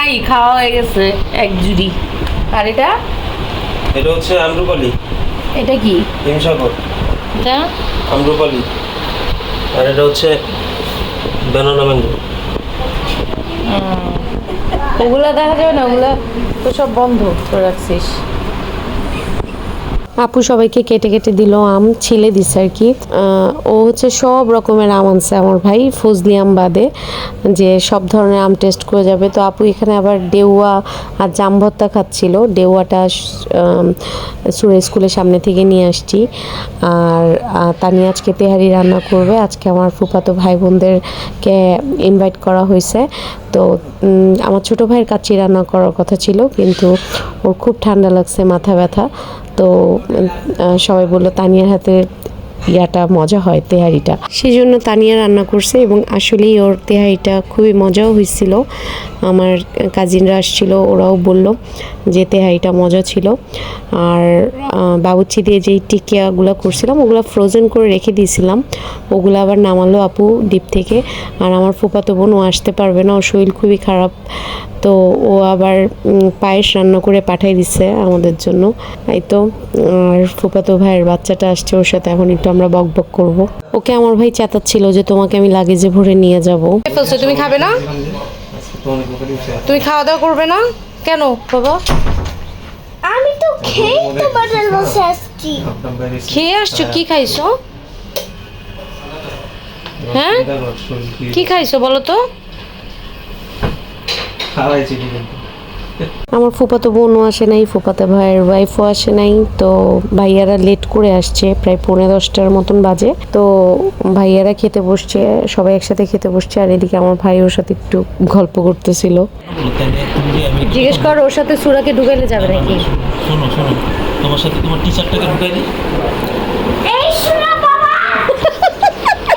নাই, খাওয়া হয়ে গেছে এক জুড়ি। আর এটা এটা হচ্ছে আম্রপালি। এটা কি? হিমসাগর। এটা আম্রপালি। আর এটা হচ্ছে ব্যানানা ম্যাঙ্গো। ওগুলা দেখা যাবে না, ওগুলা তো সব বন্ধ করে রাখছিস। আপু সবাইকে কেটে কেটে দিল, আম ছিলে দিছে আর কি। ও হচ্ছে সব রকমের আম আনছে আমার ভাই, ফজলি আম বাদে, যে সব ধরনের আম টেস্ট করে যাবে। তো আপু এখানে আবার ডেউয়া আর জাম ভর্তা খাচ্ছিল। ডেউয়াটা সুরে স্কুলের সামনে থেকে নিয়ে আসছি। আর তানিয়া আজকে তেহারি রান্না করবে। আজকে আমার ফুফাতো ভাই বোনদেরকে ইনভাইট করা হয়েছে। তো আমার ছোটো ভাইয়ের কাচ্চি রান্না করার কথা ছিল, কিন্তু ওর খুব ঠান্ডা লাগছে, মাথা ব্যথা। তো সবাই বললো তানিয়ার হাতের ইয়াটা মজা হয়, তেহারিটা, সেই জন্য তানিয়া রান্না করছে। এবং আসলেই ওর তেহারিটা খুবই মজাও হয়েছিল। আমার কাজিনরা আসছিল, ওরাও বলল যে তেহারিটা মজা ছিল। আর বাবুর্চি দিয়ে যেই টিকিয়াগুলো করছিলাম ওগুলো ফ্রোজেন করে রেখে দিয়েছিলাম, ওগুলো আবার নামালো আপু ডিপ থেকে। আর আমার ফুফাতো বোন, ও আসতে পারবে না, ওর শরীর খুবই খারাপ। তো ও আবার পায়েস রান্না করে পাঠিয়ে দিচ্ছে আমাদের জন্য। এই তো, আর ফুফাতো ভাইয়ের বাচ্চাটা আসছে, ওর সাথে এখন একটু আমরা বক বক করবো। ওকে আমার ভাই চেতাচ্ছিল যে তোমাকে আমি লাগেজে ভরে নিয়ে যাব। তুমি খাবে না? তুমি খাওয়া দাওয়া করবে না কেন বাবা? আমি তো খেয়ে তোমাদের বসে আসছি। খেয়ে আসছো? কি খাইছো? হ্যাঁ, কি খাইছো বলো তো? আমার ফুফাতো বোনও আসে নাই, ফুফাতো ভাইয়ের ওয়াইফও আসে নাই। তো ভাইয়ারা লেট করে আসছে, প্রায় 9:30টার মতন বাজে। তো ভাইয়ারা খেতে বসছে, সবাই একসাথে খেতে বসছে। আর এদিকে আমার ভাই ওর সাথে একটু গল্প করতেছিল। জিজ্ঞেস কর ওর সাথে সুরাকে ঢুকাইলে যাবে নাকি? শোনো শোনো, তোমার সাথে তোমার টিচারটাকে ঢুকাই দিই। এই শোনো বাবা,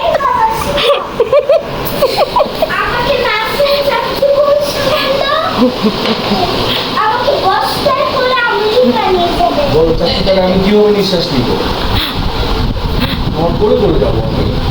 এই বাবা, আমাকে নাচতে চাচ্ছি বলছিল, আমাকে বস্তায় করে আমুলি বানিয়ে দেবে। বলো চাচ্ছি, তাহলে আমি কিভাবে নিঃশ্বাস নিব? আমার করে যাবো আমি।